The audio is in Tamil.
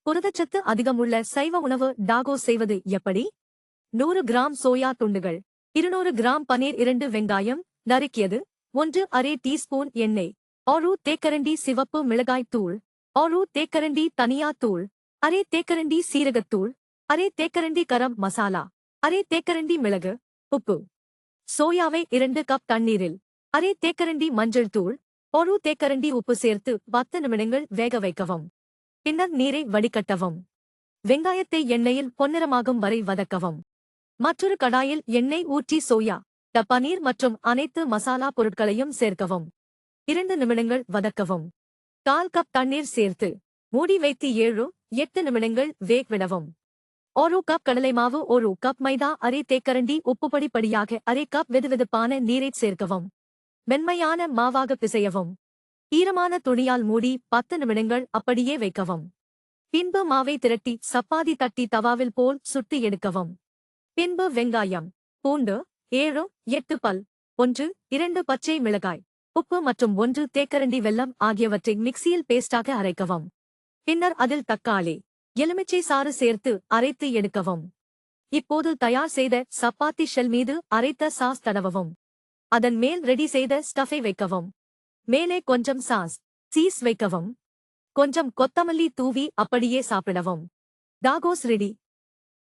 புரதச்சத்து அதிகமுள்ள சைவ உணவு டாகோஸ் செய்வது எப்படி? 100 கிராம் சோயா துண்டுகள், 200 கிராம் பனீர், 2 வெங்காயம் நறுக்கியது, 1/2 டீஸ்பூன் எண்ணெய், 1 தேக்கரண்டி சிவப்பு மிளகாய் தூள், 1 தேக்கரண்டி தனியா தூள், 1/2 தேக்கரண்டி சீரகத்தூள், 1/2 தேக்கரண்டி கரம் மசாலா, 1/2 தேக்கரண்டி மிளகு, உப்பு. சோயாவை 2 கப் தண்ணீரில் 1/2 தேக்கரண்டி மஞ்சள் தூள், 1 தேக்கரண்டி உப்பு சேர்த்து 10 நிமிடங்கள் வேக வைக்கவும். பின்னர் நீரை வடிகட்டவும். வெங்காயத்தை எண்ணெயில் பொன்னிறமாகும் வரை வதக்கவும். மற்றொரு கடாயில் எண்ணெய் ஊற்றி சோயா, பனீர் மற்றும் அனைத்து மசாலா பொருட்களையும் சேர்க்கவும். 2 நிமிடங்கள் வதக்கவும். 1/4 கப் தண்ணீர் சேர்த்து மூடி வைத்து 7-8 நிமிடங்கள் வேகவிடவும். 1 கப் கடலை மாவு, 1 கப் மைதா, 1/2 தேக்கரண்டி உப்பு, படிப்படியாக 1/2 கப் வெதுவெதுப்பான நீரை சேர்க்கவும். மென்மையான மாவாக பிசையவும். ஈரமான துணியால் மூடி 10 நிமிடங்கள் அப்படியே வைக்கவும். பின்பு மாவை திரட்டி சப்பாத்தி தட்டி தவாவில் போல் சுட்டு எடுக்கவும். பின்பு வெங்காயம், பூண்டு 7-8 பல், 1-2 பச்சை மிளகாய், உப்பு மற்றும் 1 தேக்கரண்டி வெல்லம் ஆகியவற்றை மிக்சியில் பேஸ்டாக அரைக்கவும். பின்னர் அதில் தக்காளி, எலுமிச்சை சாறு சேர்த்து அரைத்து எடுக்கவும். இப்போது தயார் செய்த சப்பாத்தி ஷெல் மீது அரைத்த சாஸ் தடவவும். அதன் மேல் ரெடி செய்த ஸ்டஃபை வைக்கவும். மேலே கொஞ்சம் சீஸ் வைக்கவும். கொஞ்சம் கொத்தமல்லி தூவி அப்படியே சாப்பிடவும். டாகோஸ் ரெடி.